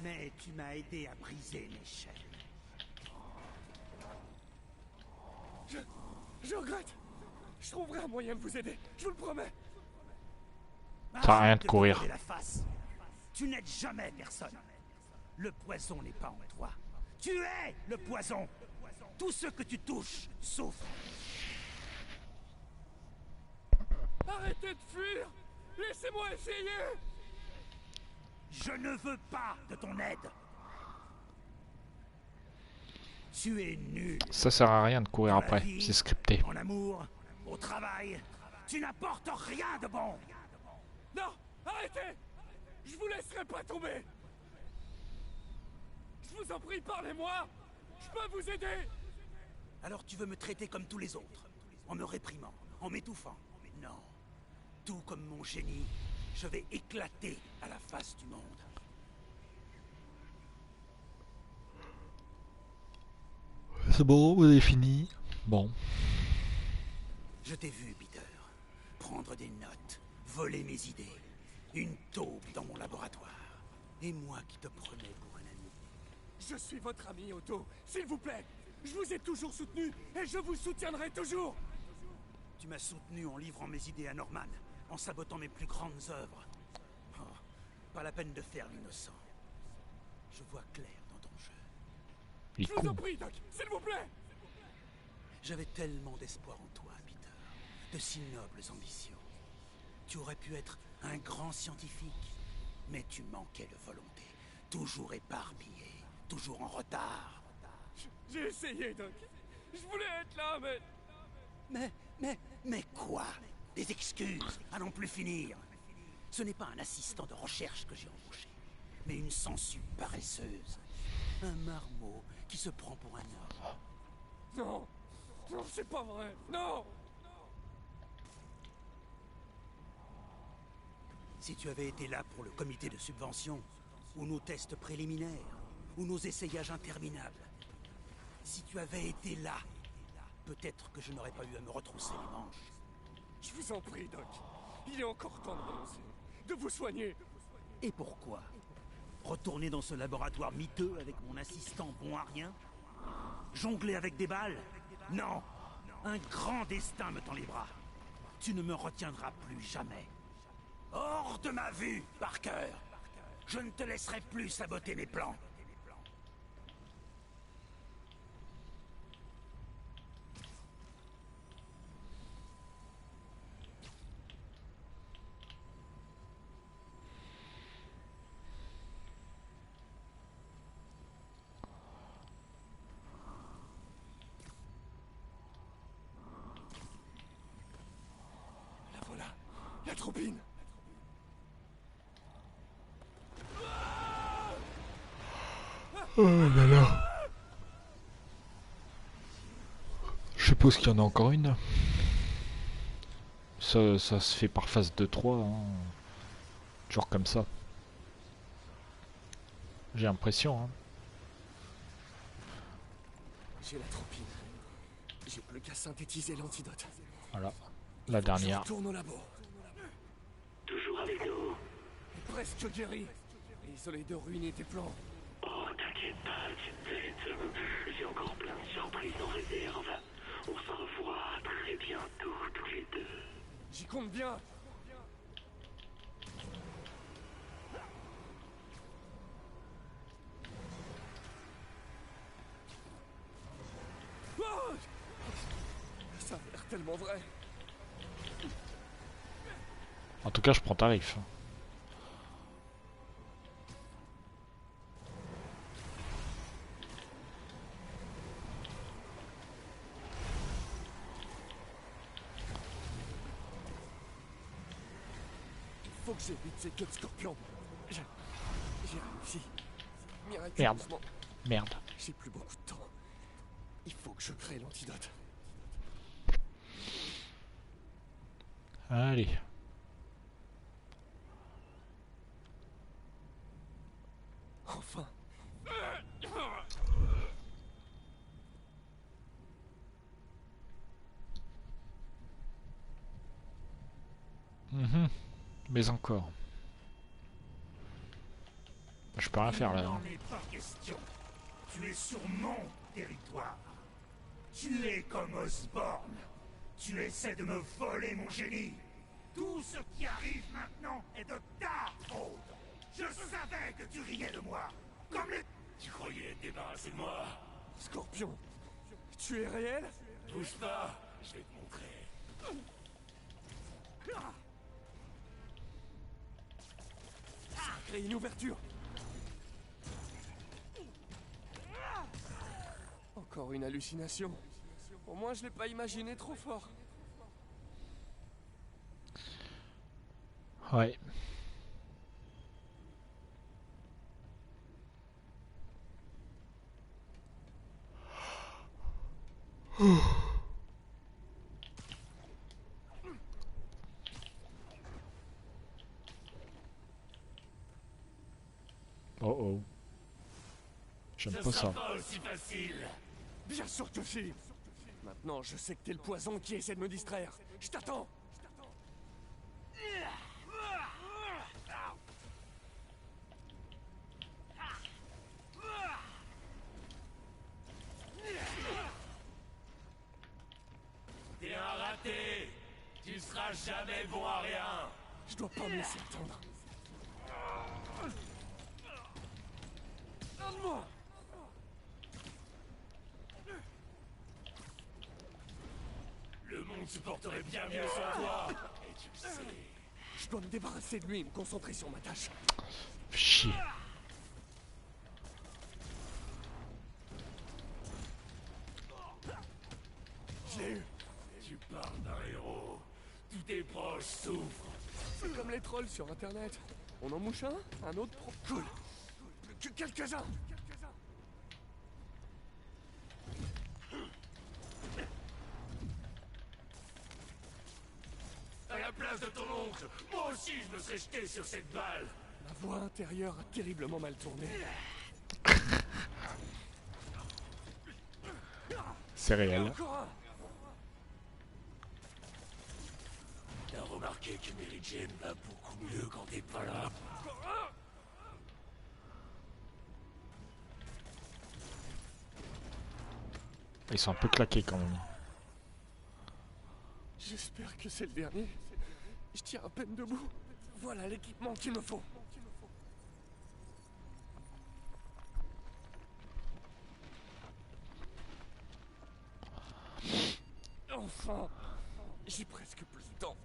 Mais tu m'as aidé à briser mes chaînes. Je regrette. Je trouverai un moyen de vous aider, je vous le promets. Ça sert à rien de courir. La face. Tu n'aides jamais personne. Le poison n'est pas en toi. Tu es le poison. Tout ce que tu touches souffre. Arrêtez de fuir! Laissez-moi essayer! Je ne veux pas de ton aide. Tu es nul. Ça sert à rien de courir après, c'est scripté. En amour, au travail, tu n'apportes rien de bon. Non! Arrêtez! Je vous laisserai pas tomber! Je vous en prie, parlez-moi! Je peux vous aider! Alors tu veux me traiter comme tous les autres, en me réprimant, en m'étouffant. Non. Tout comme mon génie, je vais éclater à la face du monde. C'est bon, vous avez fini. Bon. Je t'ai vu, Peter, prendre des notes, voler mes idées, une taupe dans mon laboratoire. Et moi qui te prenais pour un ami. Je suis votre ami, Otto, s'il vous plaît! Je vous ai toujours soutenu, et je vous soutiendrai toujours! Tu m'as soutenu en livrant mes idées à Norman, en sabotant mes plus grandes œuvres. Oh, pas la peine de faire l'innocent. Je vois clair dans ton jeu. Je vous en prie, Doc, s'il vous plaît! J'avais tellement d'espoir en toi, Peter. De si nobles ambitions. Tu aurais pu être un grand scientifique, mais tu manquais de volonté. Toujours éparpillé, toujours en retard. J'ai essayé, Doc. Je voulais être là, mais... Mais quoi? Des excuses à n'en plus finir. Ce n'est pas un assistant de recherche que j'ai embauché, mais une sangsue paresseuse. Un marmot qui se prend pour un homme. Non! Non, c'est pas vrai! Non! Si tu avais été là pour le comité de subvention, ou nos tests préliminaires, ou nos essayages interminables, si tu avais été là, peut-être que je n'aurais pas eu à me retrousser les manches. Je vous en prie, Doc. Il est encore temps de renoncer, de vous soigner. Et pourquoi? Retourner dans ce laboratoire miteux avec mon assistant bon à rien? Jongler avec des balles? Non! Un grand destin me tend les bras. Tu ne me retiendras plus jamais. Hors de ma vue, Parker! Je ne te laisserai plus saboter mes plans. Oh là là. Je suppose qu'il y en a encore une. Ça se fait par phase de 3, hein. Toujours comme ça. J'ai l'impression, hein. J'ai la tropine. J'ai plus qu'à synthétiser l'antidote. Voilà, la Je dernière. retourne au labo. Toujours avec nous. Presque guéri. Isolé de ruiner tes plans. Oh, t'inquiète pas, petite bête. J'ai encore plein de surprises en réserve. On se revoit très bientôt, tous les deux. J'y compte bien. Oh, ça a l'air tellement vrai. En tout cas, je prends tarif. Faut que j'évite ces queues de scorpions. J'ai réussi. Merde. Miraculeusement. Merde. J'ai plus beaucoup de temps. Il faut que je crée l'antidote. Allez. Enfin. Mais encore. Je peux rien faire là. Il n'en est pas question. Tu es sur mon territoire. Tu es comme Osborne. Tu essaies de me voler mon génie. Tout ce qui arrive maintenant est de ta faute. Je savais que tu riais de moi. Comme les... Tu croyais te débarrasser de moi? Scorpion, tu es réel? Bouge pas, je vais te montrer. Crée une ouverture. Encore une hallucination. Au moins, je l'ai pas imaginé trop fort. Ouais. Oh oh. J'aime pas ça. Pas aussi facile. Bien sûr que si. Maintenant, je sais que t'es le poison qui essaie de me distraire. Je t'attends. T'es un raté. Tu seras jamais bon à rien. Je dois pas me laisser attendre. Donne-moi. Le monde se porterait bien mieux sans toi. Et tu le sais. Je dois me débarrasser de lui et me concentrer sur ma tâche. Chier. Je l'ai eu. Tu parles d'un héros. Tous tes proches souffrent. C'est comme les trolls sur internet. On en mouche un autre pro... Cool. Plus que quelques-uns. À la place de ton oncle, moi aussi je me serais jeté sur cette balle. Ma voix intérieure a terriblement mal tourné. C'est réel. Encore un. T'as remarqué que Mary Jane va beaucoup mieux quand t'es pas là. Ils sont un peu claqués quand même. J'espère que c'est le dernier. Je tiens à peine debout. Voilà l'équipement qu'il me faut. Enfin, j'ai presque plus de temps.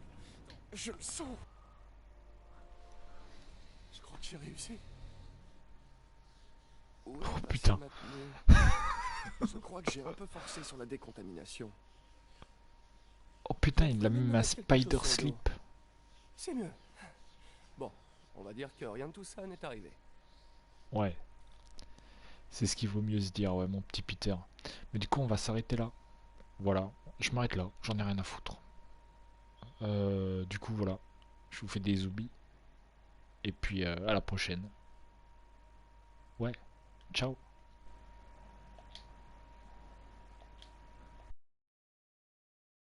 Je le sens. Je crois que j'ai réussi. Où est passée putain. ma pneu? Je crois que j'ai un peu forcé sur la décontamination. Oh putain, il a même un spider slip. C'est mieux. Bon, on va dire que rien de tout ça n'est arrivé. Ouais. C'est ce qu'il vaut mieux se dire, ouais, mon petit Peter. Mais du coup, on va s'arrêter là. Voilà, je m'arrête là, j'en ai rien à foutre. Du coup, voilà, je vous fais des zoubis. Et puis, à la prochaine. Ouais, ciao.